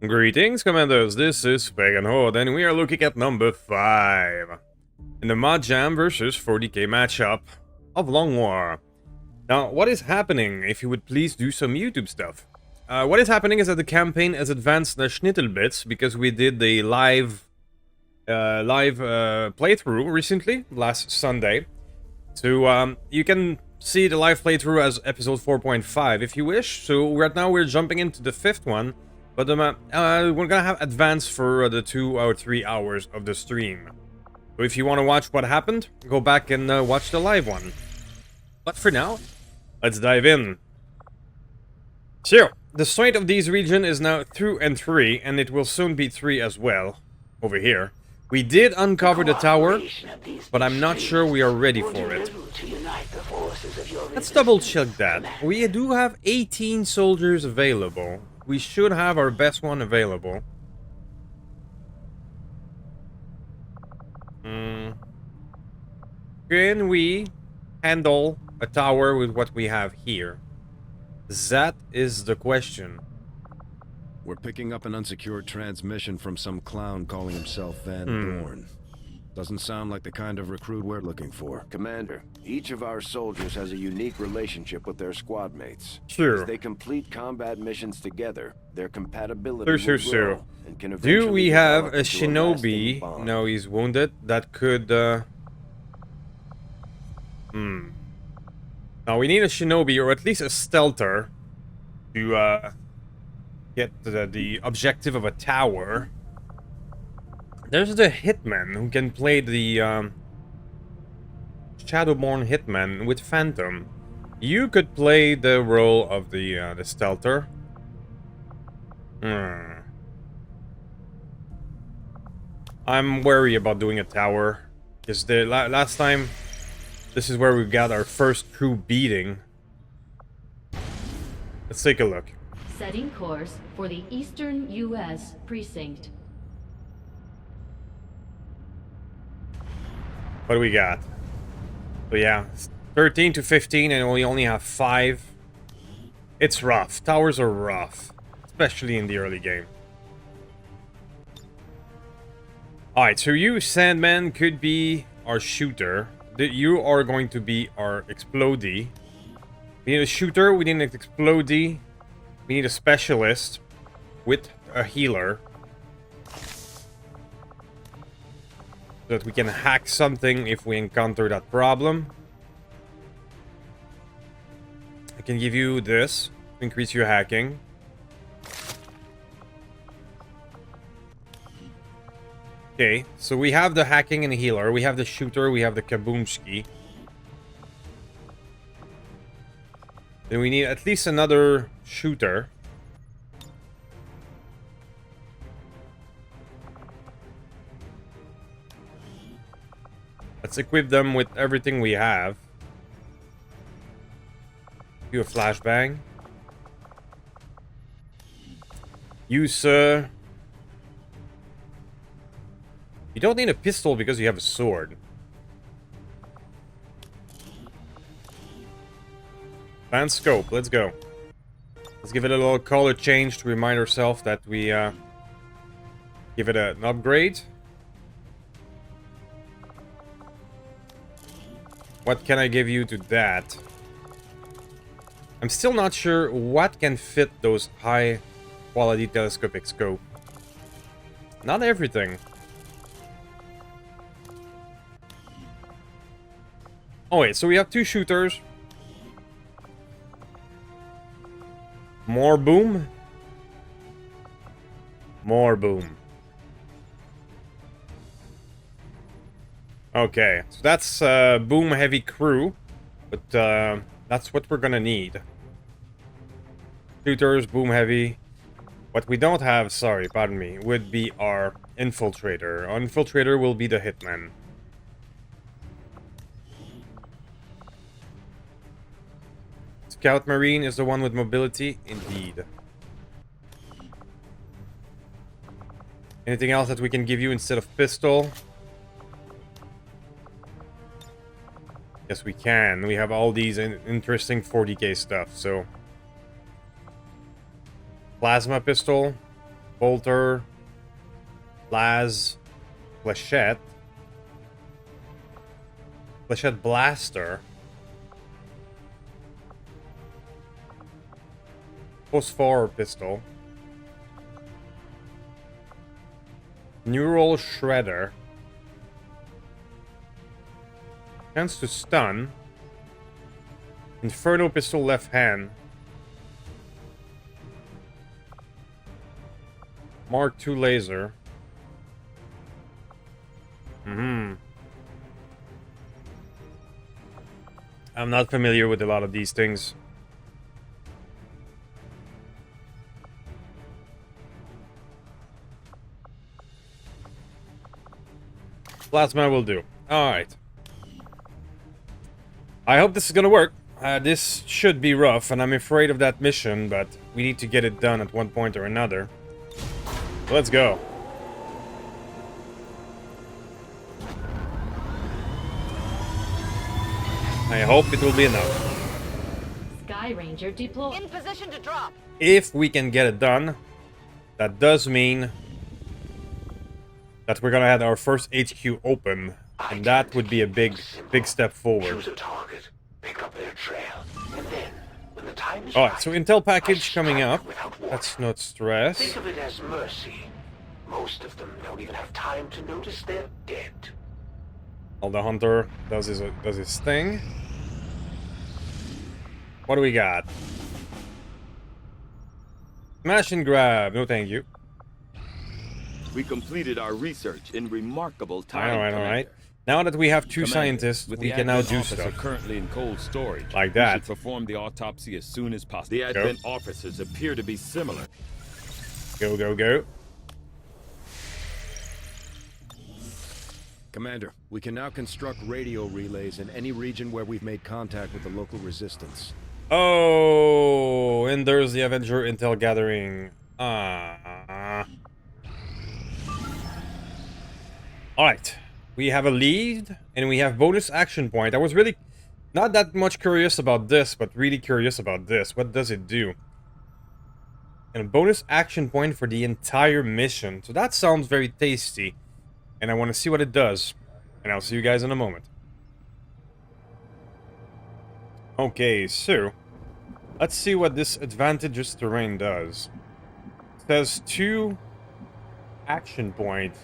Greetings, Commandos. This is Pagan Horde, and we are looking at number 5 in the Mod Jam versus 40K matchup of Long War. Now, what is happening? If you would please do some YouTube stuff. What is happening is that the campaign has advanced a schnittelbits because we did the live playthrough recently, last Sunday. So you can see the live playthrough as episode 4.5 if you wish. So right now we're jumping into the 5th one. But we're gonna have advance for the 2 or 3 hours of the stream. So if you want to watch what happened, go back and watch the live one. But for now, let's dive in. So, the strength of these region is now 2 and 3, and it will soon be 3 as well, over here. We did uncover the tower, but I'm not sure we are ready for it. Let's double check that. We do have 18 soldiers available. We should have our best one available. Can we handle a tower with what we have here? That is the question. We're picking up an unsecured transmission from some clown calling himself Van Dorn. Doesn't sound like the kind of recruit we're looking for. Commander, each of our soldiers has a unique relationship with their squad mates. Sure. As they complete combat missions together, their compatibility will grow and can Do eventually we have develop a into shinobi? lasting bond. No, he's wounded. That could... Now we need a shinobi, or at least a stealther, to get the objective of a tower. There's the hitman who can play the Shadowborn hitman with Phantom. You could play the role of the stealther. I'm wary about doing a tower because the last time this is where we got our first true beating. Let's take a look. Setting course for the Eastern U.S. Precinct. What do we got? So yeah, 13 to 15 and we only have 5. It's rough. Towers are rough. Especially in the early game. Alright, so you, Sandman, could be our shooter. You are going to be our explodee. We need a shooter, we need an explodee. We need a specialist with a healer. So that we can hack something if we encounter that problem. I can give you this to increase your hacking. Okay, so we have the hacking and the healer. We have the shooter, we have the kaboomski. Then we need at least another shooter. Let's equip them with everything we have. Do a flashbang. Use you don't need a pistol because you have a sword. Advanced scope, let's go. Let's give it a little color change to remind ourselves that we give it an upgrade. What can I give you to that? I'm still not sure what can fit those high quality telescopic scope. Not everything. Oh wait, so we have 2 shooters. More boom. More boom. Okay, so that's boom heavy crew, but that's what we're gonna need. Shooters, boom heavy. What we don't have, sorry, pardon me, would be our infiltrator. Our infiltrator will be the hitman. Scout Marine is the one with mobility, indeed. Anything else that we can give you instead of pistol? Yes, we can. We have all these interesting 40k stuff, so... Plasma pistol. Bolter. Laz. Flechette. Flechette Blaster. Phosphor Pistol. Neural Shredder. Chance to stun. Inferno Pistol left hand. Mark II laser. I'm not familiar with a lot of these things. Plasma will do. Alright. I hope this is gonna work. This should be rough, and I'm afraid of that mission, but we need to get it done at one point or another. Let's go. I hope it will be enough. Sky Ranger deploy. In position to drop. If we can get it done, that does mean that we're gonna have our first HQ open, and that would be a big step forward. Choose a target, pick up their trail, and then, when the time is Alright, so right, intel package I coming strike up. without warning. Let's not stress. Think of it as mercy. Most of them don't even have time to notice they're dead. All the hunter does his thing. What do we got? Smash and grab. No, thank you. We completed our research in remarkable time. Alright. Commander. Now that we have two Commander, scientists, with we the can now admin do officer stuff. currently in cold storage. Like We that. should perform the autopsy as soon as possible. The admin officers appear to be similar. Go, go, go. Commander, we can now construct radio relays in any region where we've made contact with the local resistance. Oh, and there's the Avenger intel gathering. Alright. We have a lead, and we have bonus action point. I was really not that much curious about this, but really curious about this. What does it do? And a bonus action point for the entire mission. So that sounds very tasty. And I want to see what it does. And I'll see you guys in a moment. Okay, so let's see what this advantageous terrain does. It says 2 action points.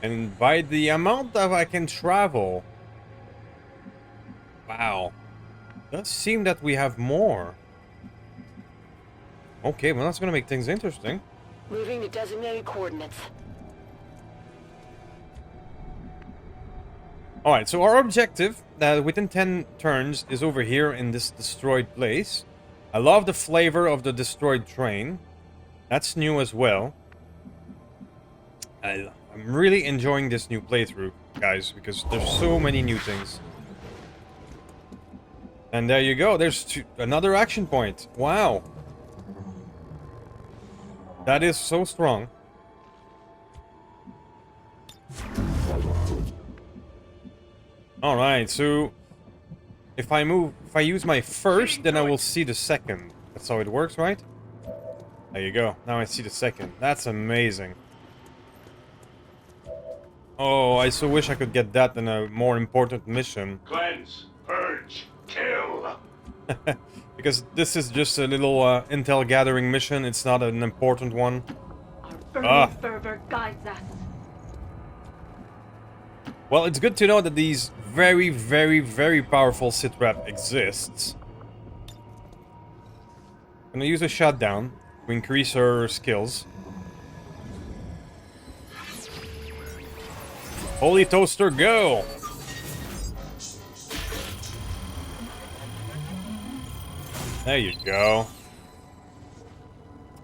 And by the amount that I can travel... Wow. It does seem that we have more. Okay, well that's gonna make things interesting. Moving to designated coordinates. Alright, so our objective within 10 turns is over here in this destroyed place. I love the flavor of the destroyed train. That's new as well. I'm really enjoying this new playthrough, guys, because there's so many new things. And there you go, there's another action point. Wow. That is so strong. Alright, so if I use my first, then I will see the second. That's how it works, right? There you go. Now I see the second. That's amazing. Oh, I so wish I could get that in a more important mission. Cleanse, purge, kill. Because this is just a little intel gathering mission. It's not an important one. Our burning fervor guides us. Well, it's good to know that these very, very, very powerful sitrep exists. I'm gonna use a shutdown to increase her skills. Holy toaster, go! There you go.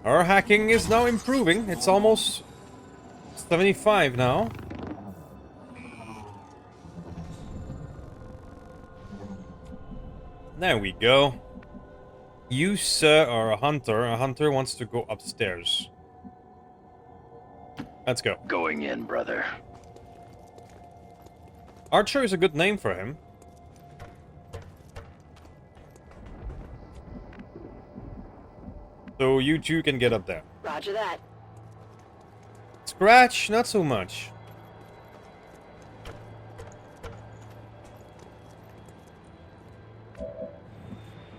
Our hacking is now improving. It's almost 75 now. There we go. You, sir, are a hunter. A hunter wants to go upstairs. Let's go. Going in, brother. Archer is a good name for him. So you two can get up there. Roger that. Scratch, not so much.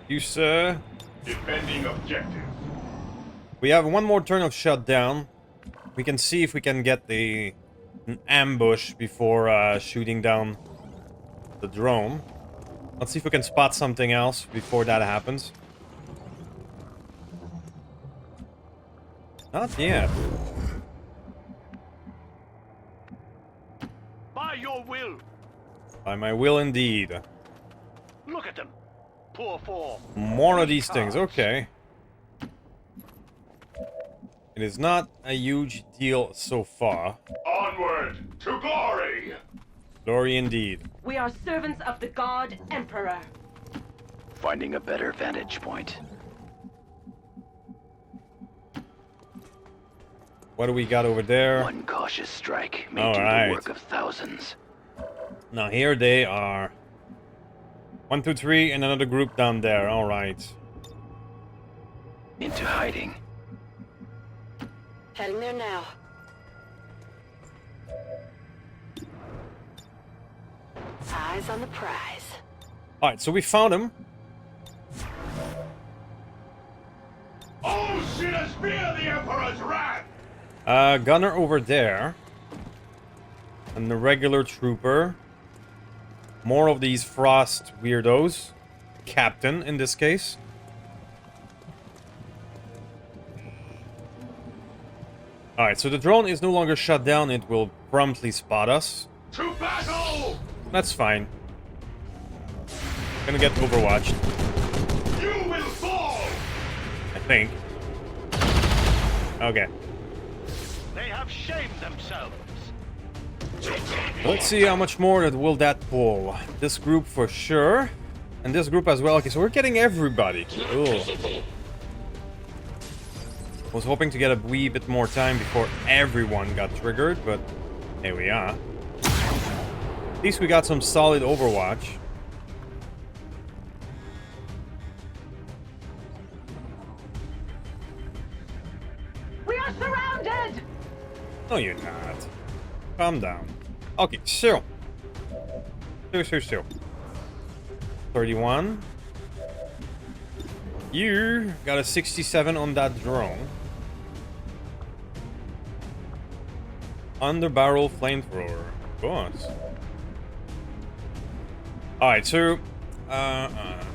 You, sir. Defending objective. We have one more turn of shutdown. We can see if we can get an ambush before shooting down the drone. Let's see if we can spot something else before that happens. Not yet. By your will. By my will indeed. Look at them. Poor form. More of these things, okay. It is not a huge deal so far. Onward to glory. Glory indeed. We are servants of the God Emperor. Finding a better vantage point. What do we got over there? One cautious strike may All do right. the work of thousands. Now here they are. 1, 2, 3, and another group down there. All right. Into hiding. Heading there now. Eyes on the prize. All right, so we found him. All sinners fear the Emperor's wrath. Gunner over there. And the regular trooper. More of these frost weirdos. Captain, in this case. Alright, so the drone is no longer shut down. It will promptly spot us. To battle. That's fine. Gonna get overwatched, You will fall. I think. Okay. They have shamed themselves. Let's see how much more that will that pull. This group for sure. And this group as well. Okay, so we're getting everybody. Cool. Was hoping to get a wee bit more time before everyone got triggered, but here we are. At least we got some solid Overwatch. We are surrounded! No, you're not. Calm down. Okay, so. 31. You got a 67 on that drone. Underbarrel flamethrower. Boss. Alright, so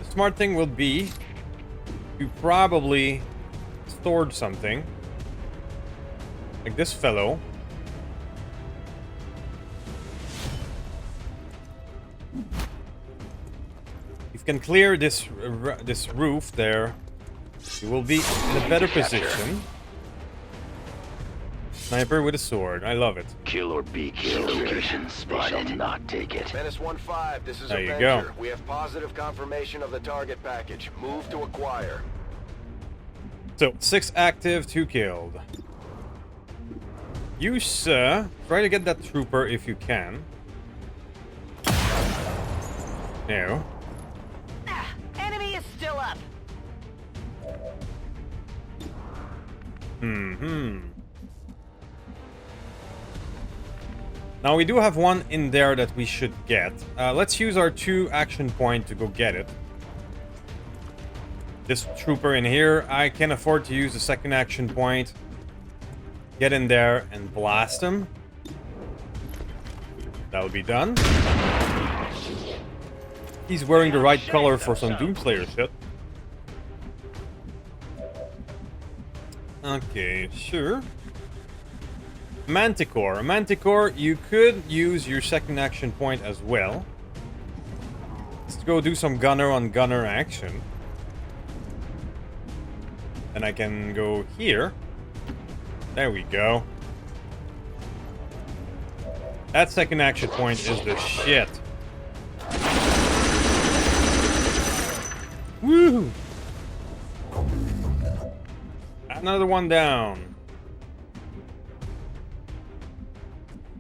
smart thing will be to probably stored something. Like this fellow. If you can clear this roof there, you will be in a better position. Sniper with a sword. I love it. Kill or be killed. Location spotted. They shall not take it. Menace 1-5, this is There you Avenger. go. We have positive confirmation of the target package. Move to acquire. So, 6 active, 2 killed. You, sir, try to get that trooper if you can. No. Enemy is still up. Now we do have one in there that we should get. Let's use our 2 action point to go get it. This trooper in here, I can afford to use the 2nd action point. Get in there and blast him. That'll be done. He's wearing the right color for some Doomslayer shit. Okay, sure. Manticore. Manticore, you could use your 2nd action point as well. Let's go do some gunner on gunner action. Then I can go here. There we go. That 2nd action point is the shit. Woo! Another one down.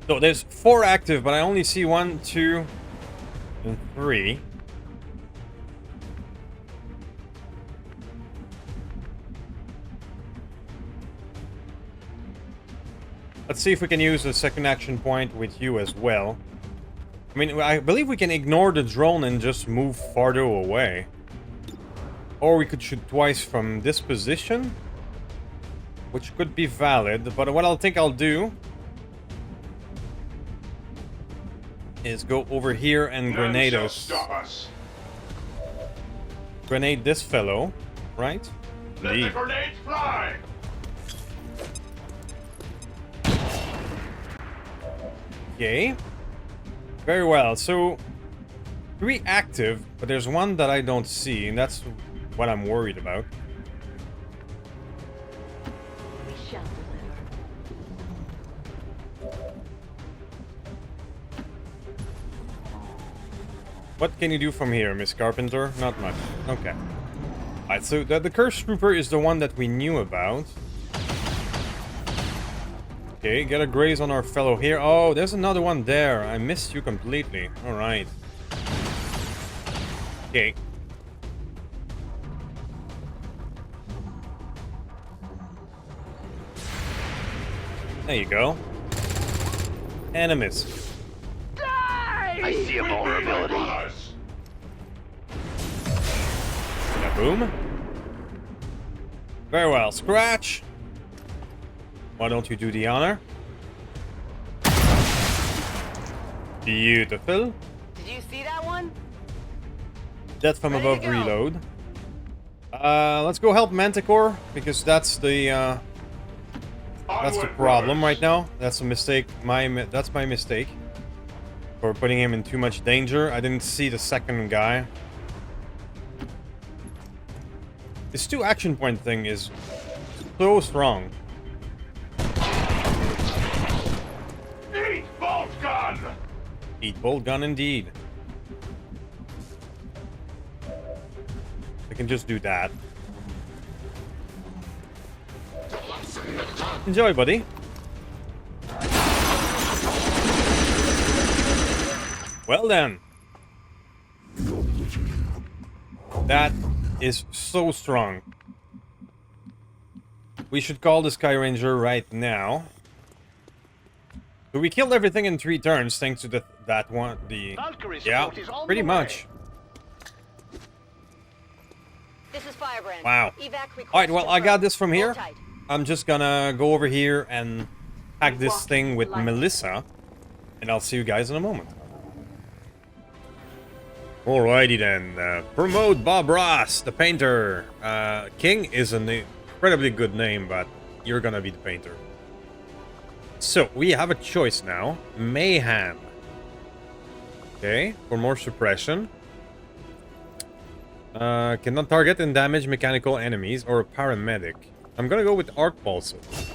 So there's 4 active, but I only see 1, 2, and 3. Let's see if we can use the second action point with you as well. I mean, I believe we can ignore the drone and just move farther away. Or we could shoot twice from this position, which could be valid. But what I'll do is go over here and grenade us. Grenade this fellow, right? Let the grenades fly! Okay. Very well. So 3 active, but there's one that I don't see, and that's what I'm worried about. We shall deliver. What can you do from here, Miss Carpenter? Not much. Okay. Alright, so the Curse Trooper is the one that we knew about. Okay, get a graze on our fellow here. Oh, there's another one there. I missed you completely. Alright. Okay. There you go. And a miss. I see a vulnerability. Boom. Very well. Scratch. Why don't you do the honor? Beautiful. Did you see that one? Death from Ready above to go. reload. Let's go help Manticore, because that's the problem right now. That's a mistake. That's my mistake. For putting him in too much danger. I didn't see the second guy. This 2 action point thing is so strong. Eat bolt gun! Eat bolt gun indeed. I can just do that. Enjoy, buddy. Well then. That is so strong. We should call the Sky Ranger right now. So we killed everything in 3 turns thanks to that one. Yeah, pretty much. This is Firebrand. Wow. Evac request Alright, well, I got this from here. Hold tight. I'm just gonna go over here and hack this thing with Melissa. And I'll see you guys in a moment. Alrighty then. Promote Bob Ross, the painter. King is an incredibly good name, but you're gonna be the painter. So, we have a choice now. Mayhem. Okay, for more suppression. Cannot target and damage mechanical enemies or a paramedic. I'm gonna go with Arc Pulses.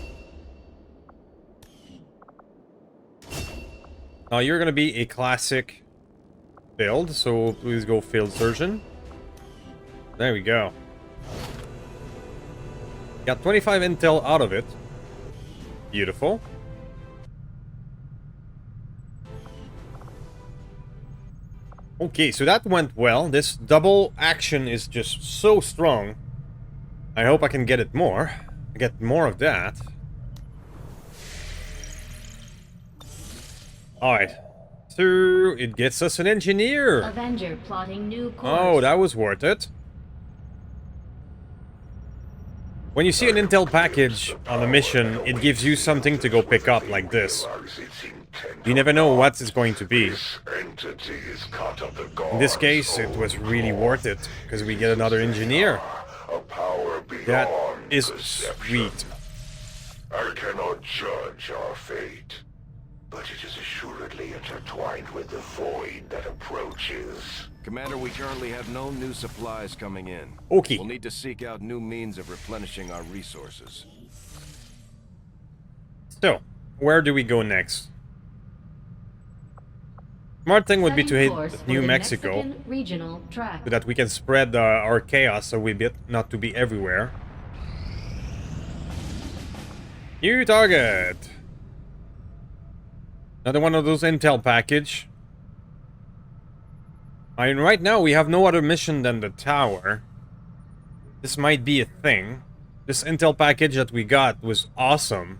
Now, you're gonna be a classic build, so please go Field Surgeon. There we go. Got 25 intel out of it. Beautiful. Okay, so that went well. This double action is just so strong. I hope I can get it more. Get more of that. Alright. So, it gets us an engineer. Avenger plotting new course. Oh, that was worth it. When you see an intel package on a mission, it gives you something to go pick up like this. You never know what it's going to be. In this case, it was really worth it, because we get another engineer. That is sweet. I cannot judge our fate, but it is assuredly intertwined with the void that approaches. Commander, we currently have no new supplies coming in. Okay. We'll need to seek out new means of replenishing our resources. So, where do we go next? Smart thing would be to Setting hit course for New the Mexico, Mexican regional track. so that we can spread our chaos, so we bit not to be everywhere. New target. Another one of those intel package. I mean, right now we have no other mission than the tower. This might be a thing. This intel package that we got was awesome.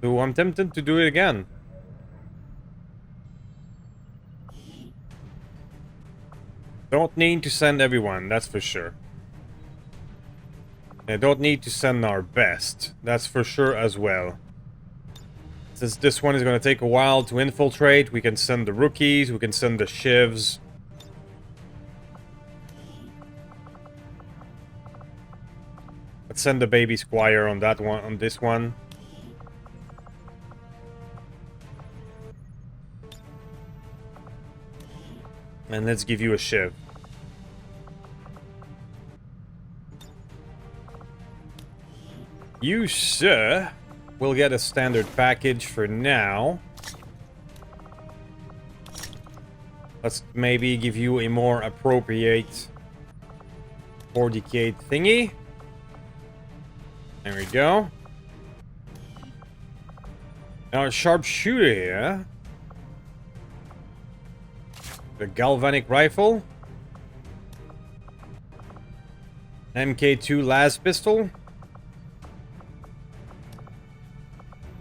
So I'm tempted to do it again. Don't need to send everyone, that's for sure. I don't need to send our best, that's for sure as well. Since this one is going to take a while to infiltrate, we can send the rookies, we can send the shivs. Let's send the baby squire on that one, on this one. And let's give you a shiv. You, sir, will get a standard package for now. Let's maybe give you a more appropriate 40K thingy. There we go. Now a sharpshooter here. The galvanic rifle. MK2 las pistol.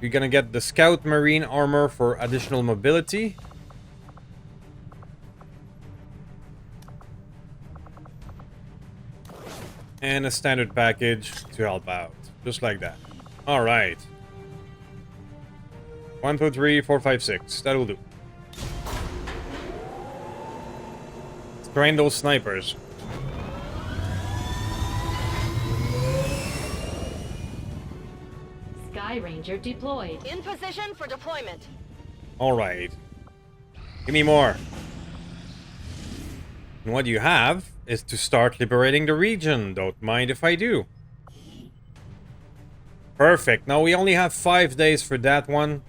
You're gonna get the scout marine armor for additional mobility. And a standard package to help out. Just like that. Alright. 1, 2, 3, 4, 5, 6. That'll do. Let's train those snipers. Sky Ranger deployed. In position for deployment. Alright. Give me more. And what you have is to start liberating the region. Don't mind if I do. Perfect. Now we only have 5 days for that one,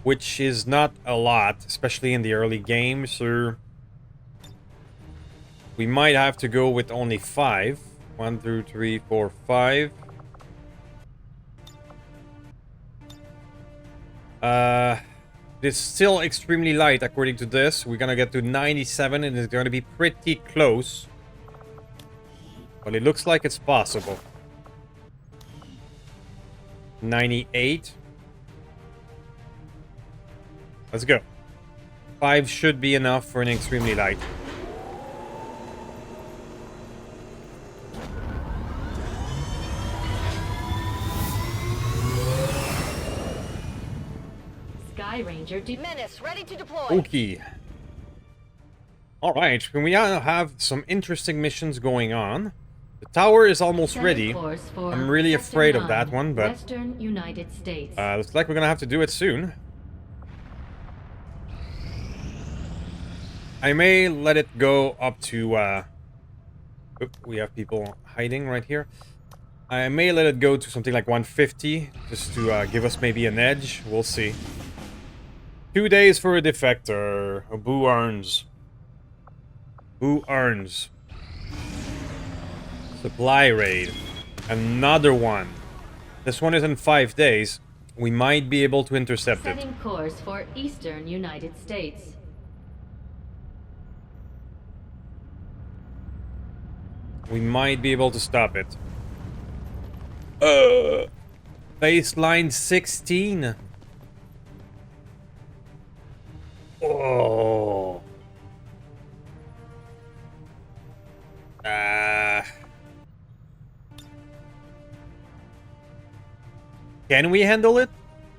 which is not a lot, especially in the early game, so we might have to go with only 5. 1, 2, 3, 4, 5. It's still extremely light according to this. We're gonna get to 97 and it's gonna be pretty close. But it looks like it's possible. 98. Let's go. 5 should be enough for an extremely light. Sky Ranger Menace ready to deploy. Okay. Alright, we now have some interesting missions going on. The tower is almost ready. I'm really afraid of that one, but Western United States. looks like we're gonna have to do it soon. I may let it go up to we have people hiding right here. I may let it go to something like 150 just to give us maybe an edge. We'll see. 2 days for a defector. Boo earns. Who earns? Supply raid. Another one. This one is in 5 days. We might be able to intercept it. Setting course for Eastern United States. We might be able to stop it. Baseline 16. Oh. Can we handle it?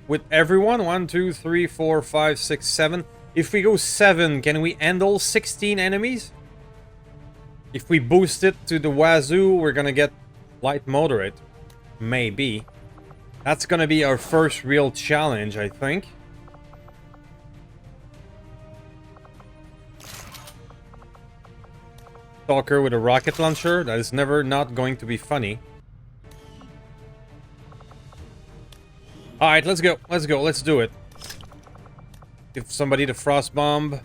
With everyone? 1, 2, 3, 4, 5, 6, 7. If we go 7, can we handle 16 enemies? If we boost it to the wazoo, we're gonna get light moderate. Maybe. That's gonna be our first real challenge, I think. Stalker with a rocket launcher. That is never not going to be funny. Alright, let's go. Let's go. Let's do it. Give somebody the frost bomb.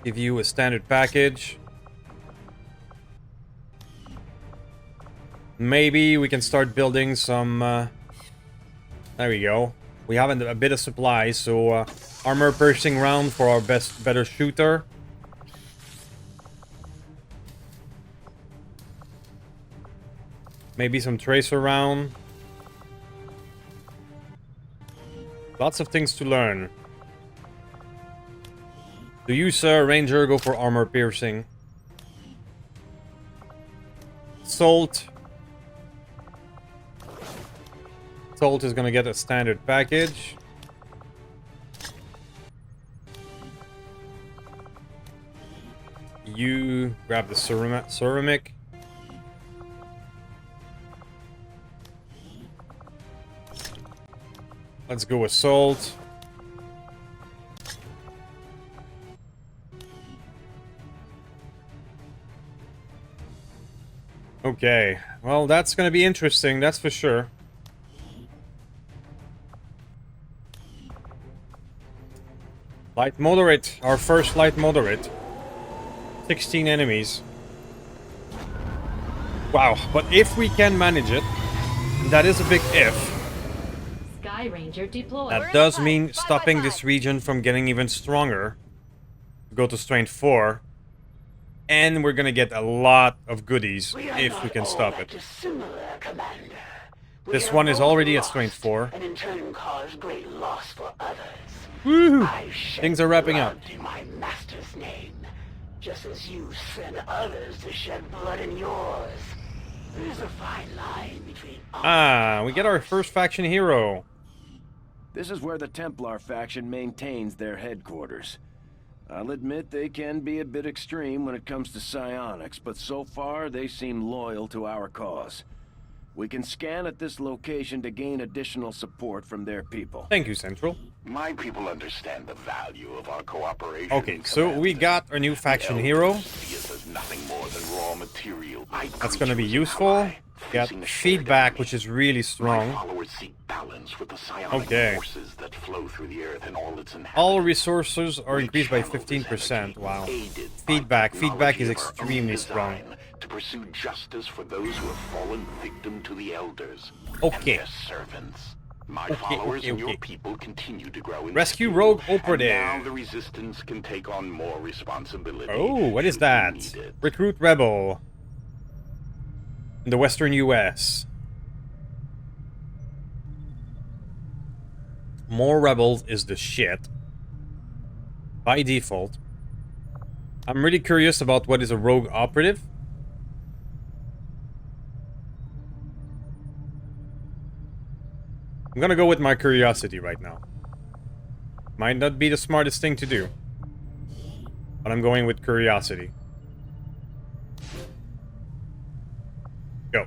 Give you a standard package. Maybe we can start building some... there we go. We have a bit of supplies, so armor piercing round for our better shooter. Maybe some tracer round. Lots of things to learn. Do you, sir, Ranger, go for armor piercing? Salt. Salt is gonna get a standard package. You grab the ceramic. Let's go with salt. Okay, well, that's gonna be interesting, that's for sure. Light moderate, our first light moderate. 16 enemies. Wow, but if we can manage it, that is a big if. Sky Ranger deployed. That does mean stopping this region from getting even stronger. Go to strength 4. And we're gonna get a lot of goodies if we can stop it. This one is already at strength 4. And in turn cause great loss for others. Woohoo! I shed Things are wrapping up. blood in my master's name, just as you send others to shed blood in yours. There's a fine line between We get our first faction hero. This is where the Templar faction maintains their headquarters. I'll admit they can be a bit extreme when it comes to psionics, but so far they seem loyal to our cause. We can scan at this location to gain additional support from their people. Thank you, Central. My people understand the value of our cooperation. Okay, so we got our new faction hero. Nothing more than raw material. That's gonna be useful. Got feedback, which is really strong. Followers seek balance with the psionic Okay. forces that flow through the earth and all its inhabitants. All resources are increased by 15%. Wow. Feedback is extremely strong. To pursue justice for those who have fallen victim to the elders. Okay. And their servants. My followers and your people continue to grow in Rescue skill, Rogue and Operative. now the resistance can take on more responsibility. Oh, what is should that? we need it. Recruit Rebel. In the western US. More rebels is the shit. By default. I'm really curious about what is a rogue operative. I'm gonna go with my curiosity right now. Might not be the smartest thing to do. But I'm going with curiosity. Go.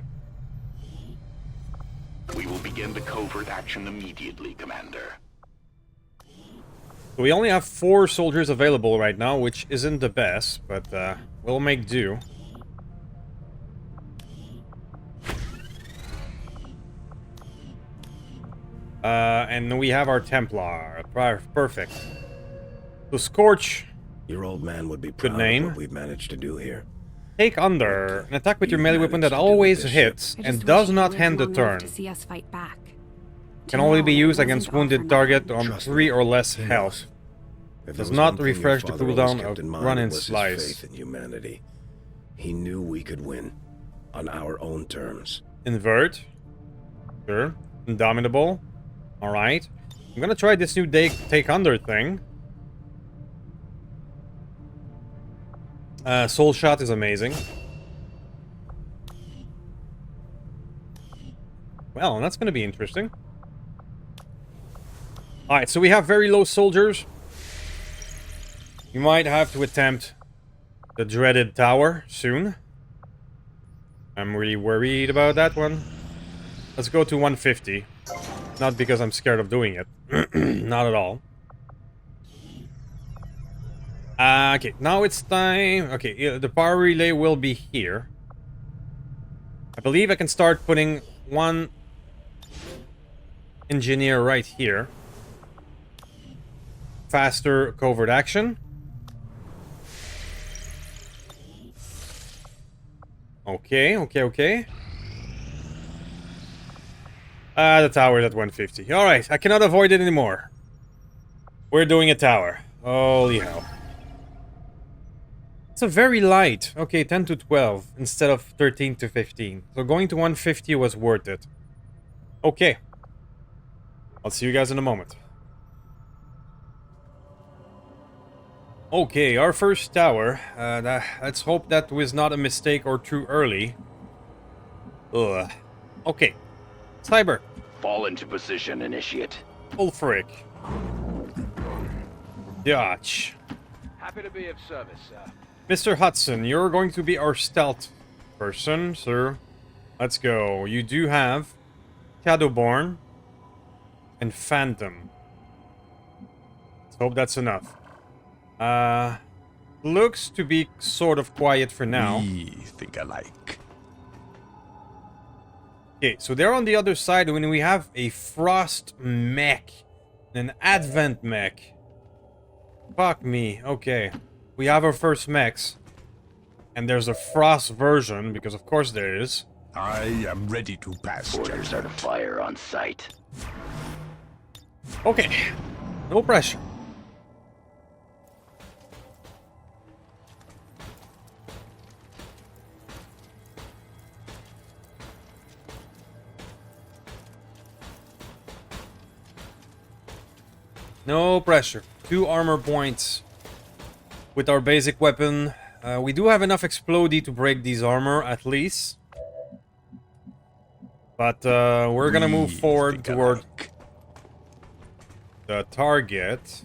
We will begin the covert action immediately, Commander. So we only have 4 soldiers available right now, which isn't the best, but we'll make do. And we have our Templar. Perfect. So Scorch. Your old man would be Good proud name. of what we've managed to do here. Take under. An attack with your You've melee weapon that managed to do always this hits I and just does wish not you hand the lived long enough turn. to see us fight back. Can only be To know used it against wasn't all wounded for target nothing. on Trust 3 me, or less he health. If there Does was not one thing your refresh the father always cooldown kept of in mind, run it and was his slice. faith in humanity. He knew we could win on our own terms. Invert. Sure. Indomitable. Alright. I'm gonna try this new take under thing. Soul Shot is amazing. Well, that's gonna be interesting. Alright, so we have very low soldiers. You might have to attempt the dreaded tower soon. I'm really worried about that one. Let's go to 150. Not because I'm scared of doing it. Not at all. Okay, now it's time. Okay, the power relay will be here. I believe I can start putting one engineer right here. Faster covert action. Okay. The tower's at 150. Alright, I cannot avoid it anymore. We're doing a tower. Holy hell. It's a very light. Okay, 10 to 12 instead of 13 to 15. So going to 150 was worth it. Okay. I'll see you guys in a moment. Okay, our first tower. Let's hope that was not a mistake or too early. Ugh. Okay. Cyber. Fall into position, Initiate. Ulfric. Dutch. Happy to be of service, sir. Mr. Hudson, you're going to be our stealth person, sir. Let's go. You do have Shadowborn and Phantom. Let's hope that's enough. Looks to be sort of quiet for now. We think alike. Okay, so they're on the other side when we have a Frost mech. An Advent mech. Fuck me. Okay. We have our first mechs. And there's a Frost version, because of course there is. I am ready to pass. Orders are to fire on sight. Okay. No pressure. No pressure. 2 armor points with our basic weapon. We do have enough explodey to break these armor, at least. But we're gonna move forward toward the target.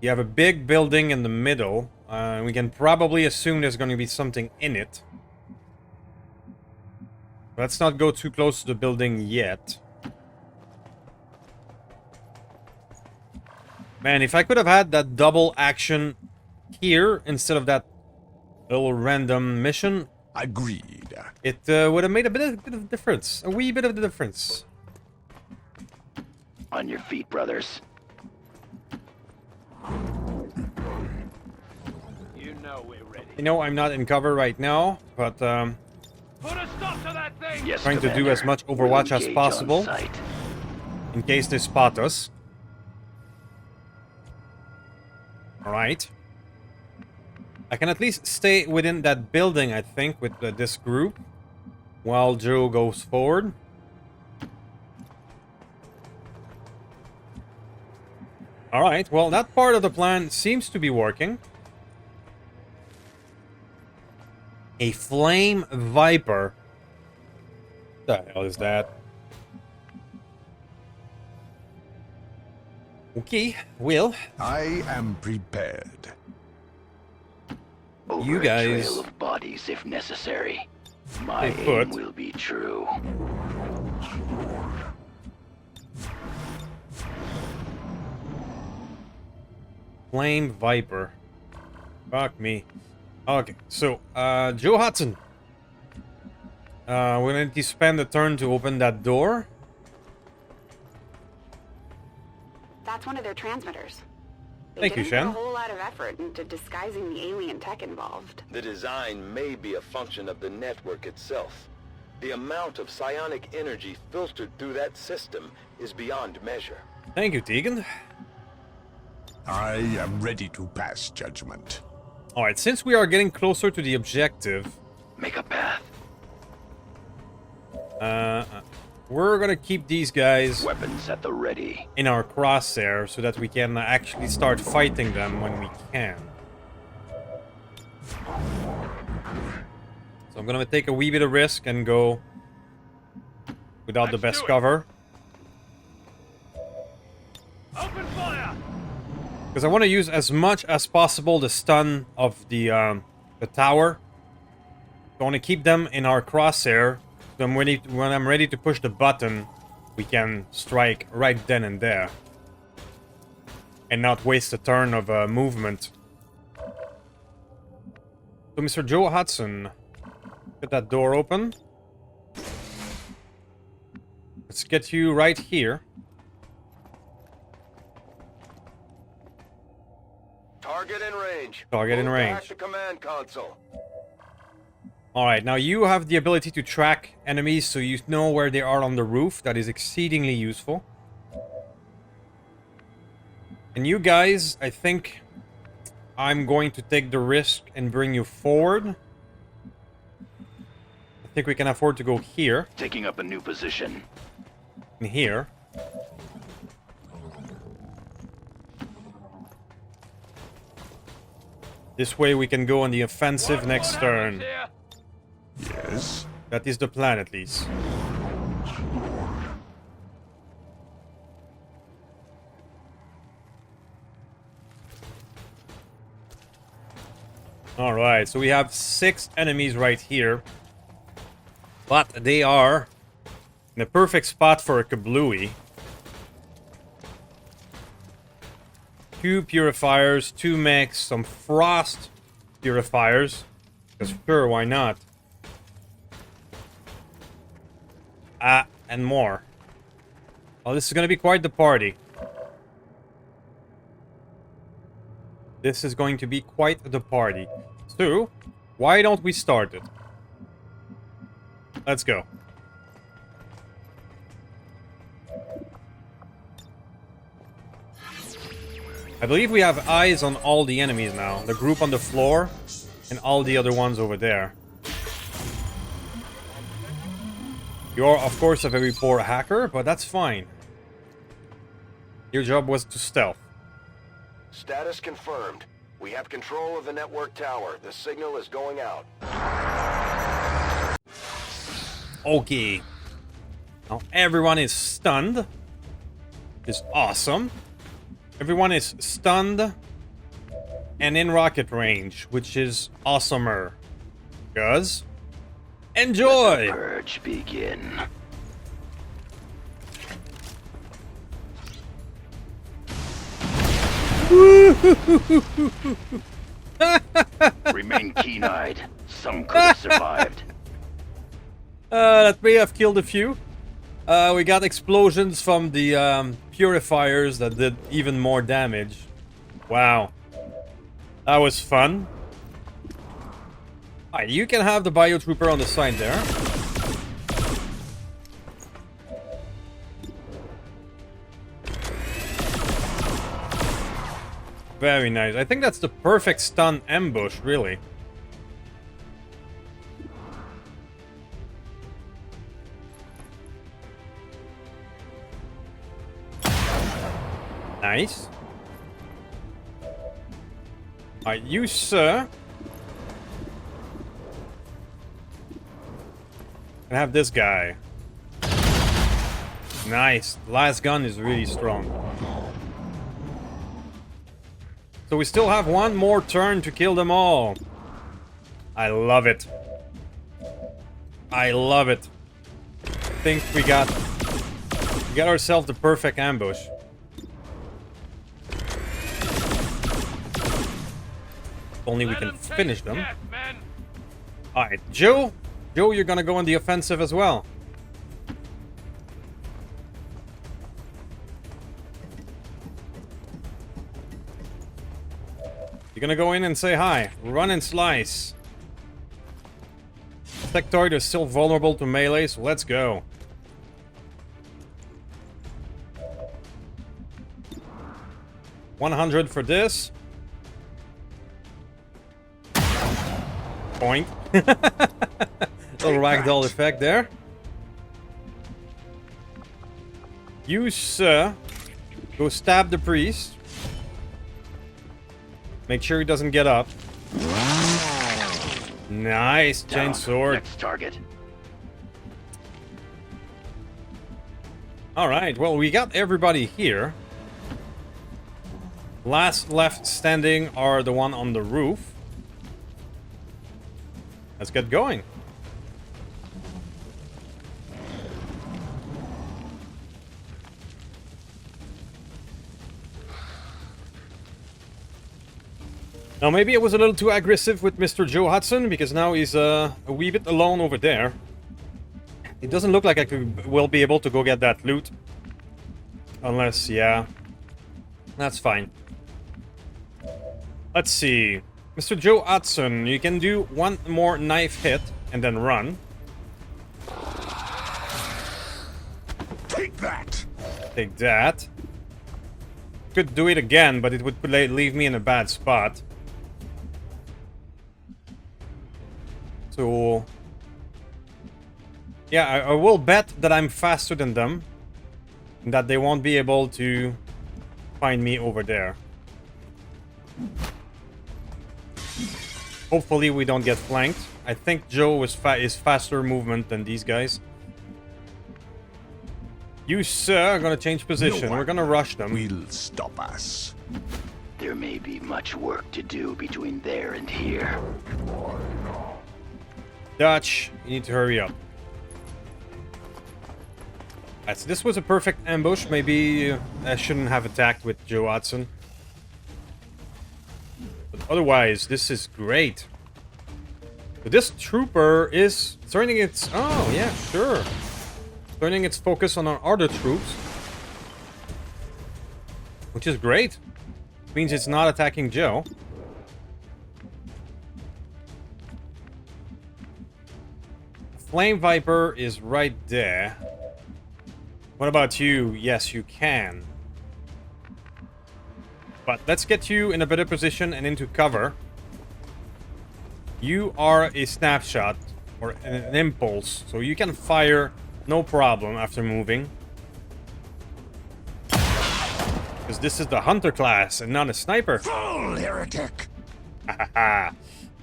You have a big building in the middle. We can probably assume there's going to be something in it. Let's not go too close to the building yet. Man, if I could have had that double action here instead of that little random mission, Agreed. it would have made a bit of difference. A wee bit of the difference. On your feet, brothers. You know we're ready. You know, I'm not in cover right now, but Put a stop to that thing. Yes, trying to do Commander. as much Overwatch We'll as engage possible on sight. in case they spot us. Alright. I can at least stay within that building, I think, with this group, while Joe goes forward. Alright, well, that part of the plan seems to be working. A Flame Viper. What the hell is that? Okay, well, I am prepared. Over you a guys trail of bodies if necessary. My stay aim put. will be true. Flame Viper. Fuck me. Okay, so, Joe Hudson. We're going to spend a turn to open that door. That's one of their transmitters. They Thank you, didn't put Shen. a whole lot of effort into disguising the alien tech involved. The design may be a function of the network itself. The amount of psionic energy filtered through that system is beyond measure. Thank you, Tegan. I am ready to pass judgment. Alright, since we are getting closer to the objective, Make a path. we're gonna keep these guys Weapons at the ready. in our crosshair so that we can actually start fighting them when we can. So I'm gonna take a wee bit of risk and go without the best cover. Open fire! Because I want to use as much as possible the stun of the tower. I want to keep them in our crosshair. Then when I'm ready to push the button, we can strike right then and there. And not waste a turn of movement. So Mr. Joe Hudson, get that door open. Let's get you right here. Target in range. Target in Move range. back to command console. Alright, now you have the ability to track enemies so you know where they are on the roof. That is exceedingly useful. And you guys, I think I'm going to take the risk and bring you forward. I think we can afford to go here Taking up a new position. and here. This way we can go on the offensive next turn. Yes? That is the plan, at least. Alright, so we have 6 enemies right here. But they are in a perfect spot for a kablooey. 2 purifiers, 2 mechs, some frost purifiers. Because sure, why not? And more. Oh, this is gonna be quite the party. This is going to be quite the party. So, why don't we start it? Let's go. I believe we have eyes on all the enemies now. The group on the floor and all the other ones over there. You are, of course, a very poor hacker, but that's fine. Your job was to stealth. Status confirmed. We have control of the network tower. The signal is going out. Okay. Now everyone is stunned. It's awesome. Everyone is stunned and in rocket range, which is awesomer. Because enjoy! Let the purge begin. Remain keen-eyed. Some could have survived. That may have killed a few. We got explosions from the purifiers that did even more damage. Wow. That was fun. Alright, you can have the biotrooper on the side there. Very nice. I think that's the perfect stun ambush, really. Nice. Alright, you, sir. Can have this guy. Nice. The last gun is really strong. So we still have one more turn to kill them all. I love it. I love it. I think we got ourselves the perfect ambush. If only we can finish them. Alright, Joe. Joe, you're gonna go on the offensive as well. You're gonna go in and say hi. Run and slice. Sectoid is still vulnerable to melee, so let's go. $100 for this. Point. Little ragdoll effect there. You, sir, go stab the priest. Make sure he doesn't get up. Nice chain sword. Next target. All right. Well, we got everybody here. Last left standing are the one on the roof. Let's get going. Now, maybe I was a little too aggressive with Mr. Joe Hudson, because now he's a wee bit alone over there. It doesn't look like I will be able to go get that loot. Unless, yeah. That's fine. Let's see. Mr. Joe Hudson, you can do one more knife hit and then run. Take that! Take that. Could do it again, but it would leave me in a bad spot. So, yeah, I will bet that I'm faster than them. And that they won't be able to find me over there. Hopefully we don't get flanked. I think Joe is faster movement than these guys. You, sir, are gonna change position. We're gonna rush them. Will stop us. There may be much work to do between there and here. Dutch, you need to hurry up. So this was a perfect ambush. Maybe I shouldn't have attacked with Joe Watson. But otherwise, this is great. But this trooper is turning its... Oh, yeah, sure. Turning its focus on our other troops. Which is great. Means it's not attacking Joe. Flame Viper is right there. What about you? Yes, you can. But let's get you in a better position and into cover. You are a snapshot or an impulse, so you can fire no problem after moving. Because this is the hunter class and not a sniper. Full heretic.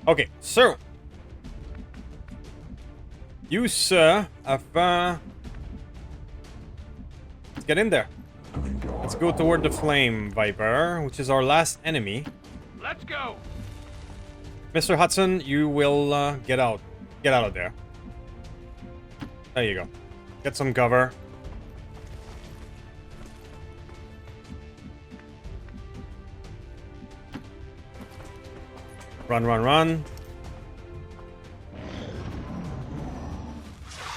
Okay, so you, sir, have let's get in there. Let's go toward the Flame Viper, which is our last enemy. Let's go. Mr. Hudson, you will get out. Get out of there. There you go. Get some cover. Run, run, run.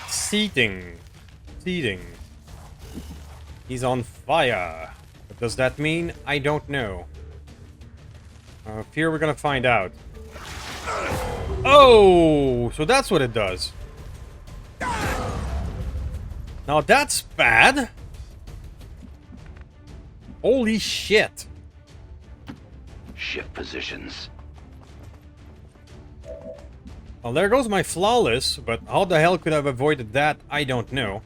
Seething. Seething. He's on fire. What does that mean? I don't know. Here we're gonna find out. Oh, so that's what it does. Now that's bad. Holy shit. Shift positions. Well, there goes my flawless, but how the hell could I have avoided that? I don't know.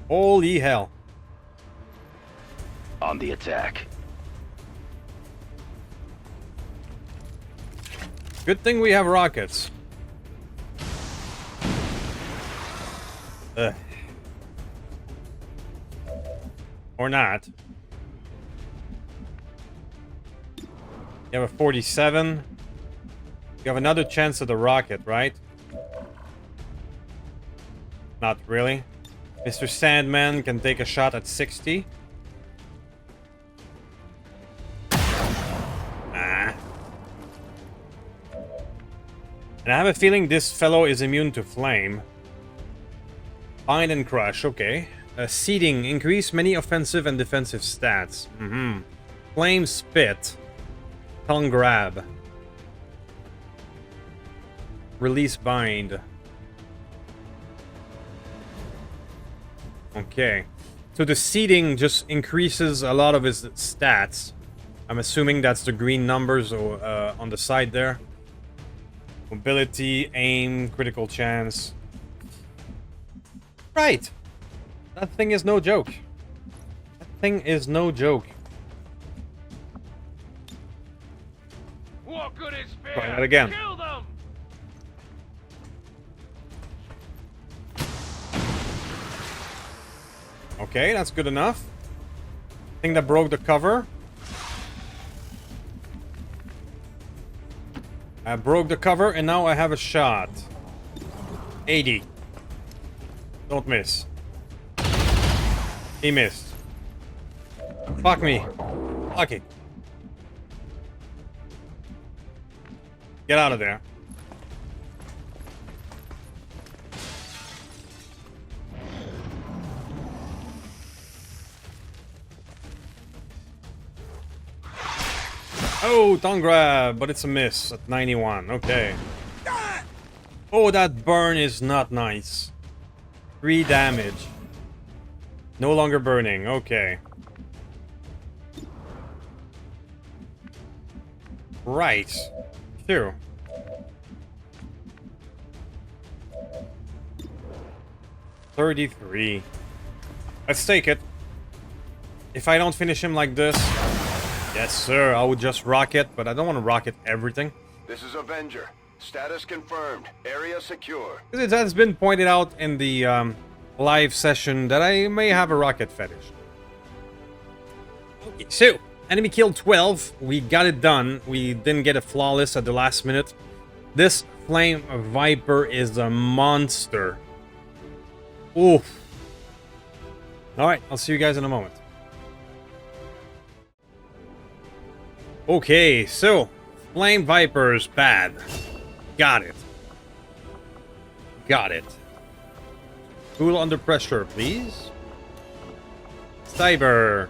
Holy hell. On the attack. Good thing we have rockets. Ugh. Or not. You have a 47. You have another chance at the rocket, right? Not really. Mr. Sandman can take a shot at 60. Ah. And I have a feeling this fellow is immune to flame. Bind and crush, okay. Seething, increase many offensive and defensive stats. Flame spit. Tongue grab. Release bind. Okay. So the seeding just increases a lot of his stats. I'm assuming that's the green numbers on the side there. Mobility, aim, critical chance. Right. That thing is no joke. That thing is no joke. What good is fear? Try that again. Kill them! Okay, that's good enough. Thing that broke the cover. I broke the cover and now I have a shot. 80. Don't miss. He missed. Fuck me. Fuck it. Get out of there. Oh, tongue grab, but it's a miss at 91. Okay. Oh, that burn is not nice. 3 damage. No longer burning. Okay. Right. Sure. $33. Let's take it. If I don't finish him like this... Yes, sir. I would just rocket, but I don't want to rocket everything. This is Avenger. Status confirmed. Area secure. It has been pointed out in the live session that I may have a rocket fetish. Okay, so enemy killed 12. We got it done. We didn't get a flawless at the last minute. This Flame Viper is a monster. Oof. Alright, I'll see you guys in a moment. Okay, so Flame Viper's bad. Got it. Got it. Cool under pressure, please. Cyber.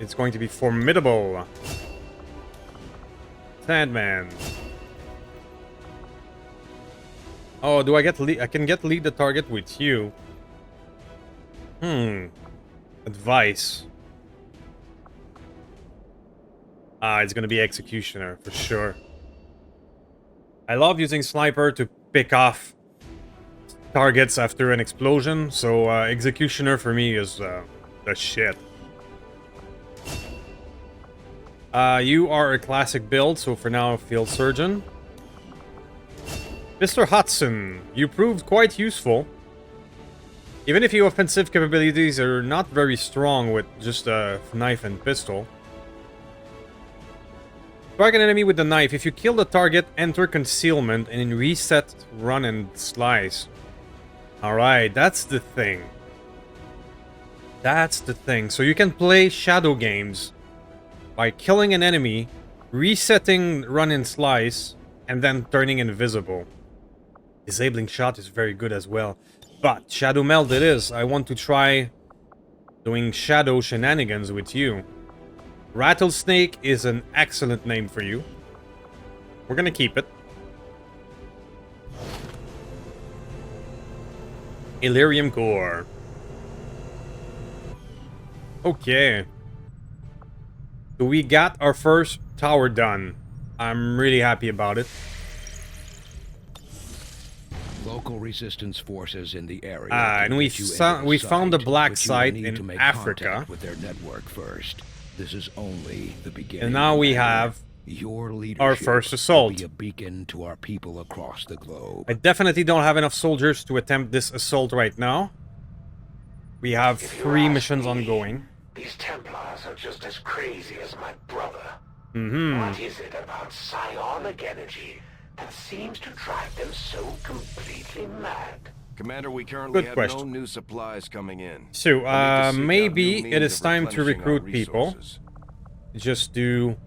It's going to be formidable. Sandman. Oh, do I get lead? I can get lead the target with you. Advice. It's gonna be Executioner for sure. I love using Sniper to pick off targets after an explosion, so Executioner for me is the shit. You are a classic build, so for now, Field Surgeon. Mr. Hudson, you proved quite useful. Even if your offensive capabilities are not very strong with just a knife and pistol. Strike an enemy with the knife. If you kill the target, enter concealment and then reset, run, and slice. Alright, that's the thing. That's the thing. So you can play shadow games by killing an enemy, resetting, run, and slice, and then turning invisible. Disabling shot is very good as well. But Shadow Meld it is. I want to try doing shadow shenanigans with you. Rattlesnake is an excellent name for you. We're gonna keep it. Illyrium Core. Okay. So we got our first tower done. I'm really happy about it. Local resistance forces in the area. And we found the black site in Africa. With their network first. This is only the beginning. And now we have your leadership our first assault. Will be a beacon to our people across the globe. I definitely don't have enough soldiers to attempt this assault right now. We have 3 missions ongoing. These Templars are just as crazy as my brother. What is it about psionic energy that seems to drive them so completely mad? Commander, we currently Good have question. no new supplies coming in. So, We'll need to seek out maybe new it means is of time to replenishing our recruit people. resources. Just do...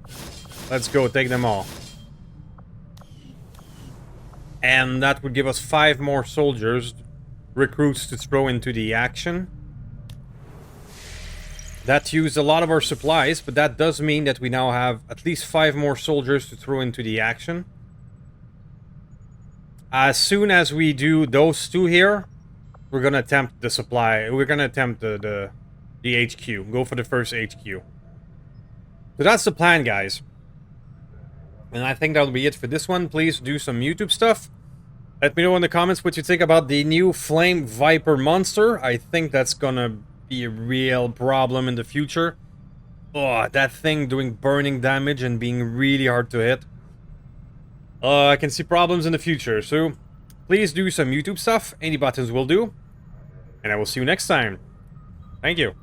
Let's go, take them all. And that would give us 5 more soldiers, recruits to throw into the action. That used a lot of our supplies, but that does mean that we now have at least 5 more soldiers to throw into the action. As soon as we do those 2 here, we're gonna attempt the supply. We're gonna attempt the HQ. Go for the first HQ. So that's the plan, guys. And I think that'll be it for this one. Please do some YouTube stuff. Let me know in the comments what you think about the new Flame Viper monster. I think that's gonna be a real problem in the future. Oh, that thing doing burning damage and being really hard to hit. I can see problems in the future, so please do some YouTube stuff. Any buttons will do. And I will see you next time. Thank you.